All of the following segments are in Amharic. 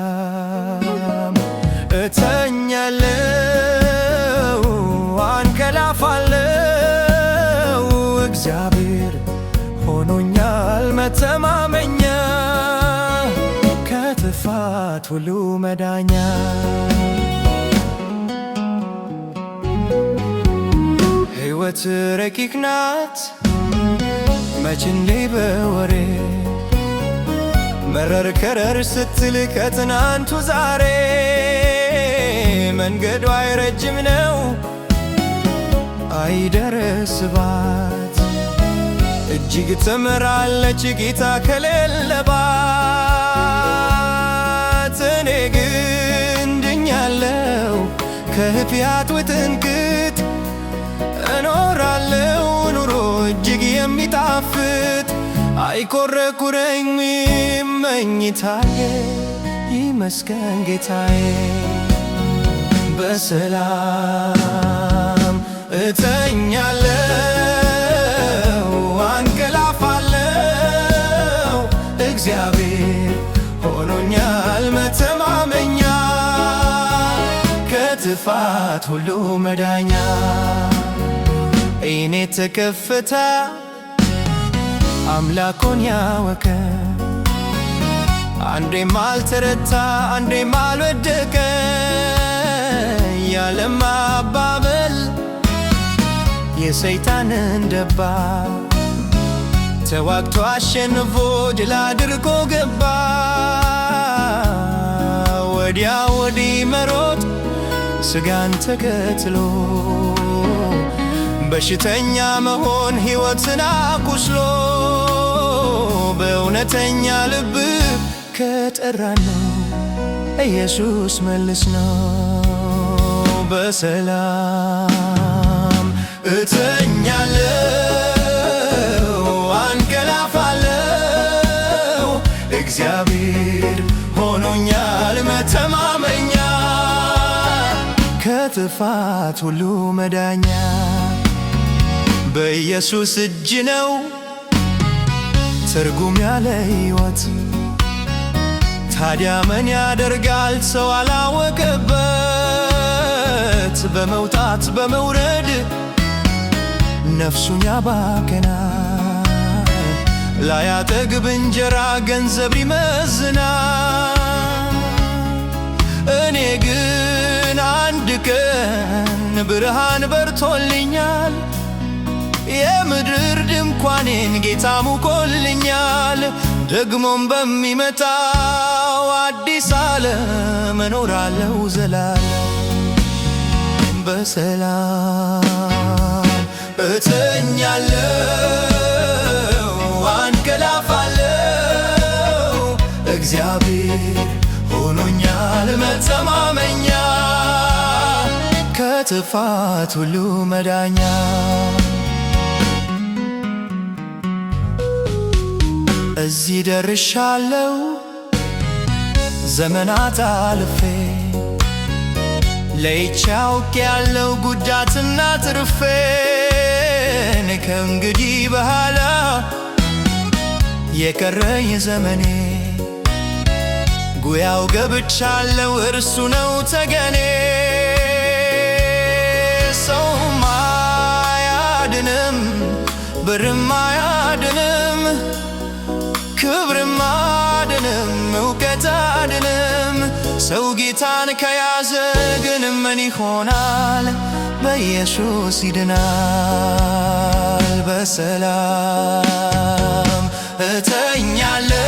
በሰላም እተኛለሁ አንቀላፋለሁ እግዚአብሔር ሆኖኛል መተማመኛ ከጥፋት ሁሉ መዳኛ ሕይወት ረቂቅ ናት መች እንዴ በወሬ መረር ከረር ስትል ከትናንቱ ዛሬ መንገዷ ረጅም ነው አይደርስባት እጅግ ትምራለች ጌታ ከሌለባት እኔ ግን ድኛለሁ ከኃጢአት ውጥንቅጥ እኖራለሁ ኑሮ እጅግ የሚጣፍጥ አይኮረኩረኝም መኝታዬ ይመስገን ጌታዬ በሰላም እተኛለሁ አንቀላፋለሁ እግዚአብሔር ሆኖኛል መተማመኛ ከጥፋት ሁሉ መዳኛ ዓይኔ ተከፈተ አምላኩን ያወቀ አንዴም አልተረታ አንዴም አልወደቀ ያለማባበል የሰይጣንን ደባ ተዋግቶ አሸንፎ ድል አድርጎ ገባ ወዲያ ወዲህ መሮጥ ሥጋን ተከትሎ በሽተኛ መሆን ሕይወትን አቁስሎ በእውነተኛ ልብ ከጠራነው ኢየሱስ መልስ ነው በሰላም እተኛለሁ አንቀላፋለሁ እግዚአብሔር ሆኖኛል መተማመኛ ከጥፋት ሁሉ መዳኛ በኢየሱስ እጅ ነው ትርጉም ያለ ሕይወት ታዲያ ምን ያደርጋል ሰው አላወቀበት በመውጣት በመውረድ ነፍሱን ያባክናል ላያጠግብ እንጀራ ገንዘብ ይመዝናል እኔ ግን አንድ ቀን ብርሃን በርቶልኛል የምድር ድንኳኔን ጌታ ሙቆልኛል ደግሞም በሚመጣው አዲስ ዓለም እኖራለሁ ዘላለም በሰላም እተኛለሁ አንቀላፋለሁ እግዚአብሔር ሆኖኛል መተማመኛ ከጥፋት ሁሉ መዳኛ እዚህ ደርሻለሁ ዘመናት አልፌ ለይቼ አውቄያለሁ ጉዳትና ትርፌን ከእንግዲህ በኋላ የቀረኝ ዘመኔ ጉያው ገብቻለሁ እርሱ ነው ተገኔ ሰውም አያድንም ብርም አያድንም ክብርም አያድንም እውቀት አያድንም ሰው ጌታን ከያዘ ግን ምን ይሆናል በኢየሱስ ይድናል በሰላም እተኛለሁ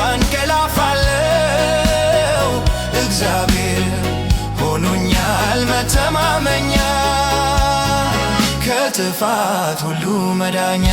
አንቀላፋለሁ እግዚአብሔር ሆኖኛል መተማመኛ ከጥፋት ሁሉ መዳኛ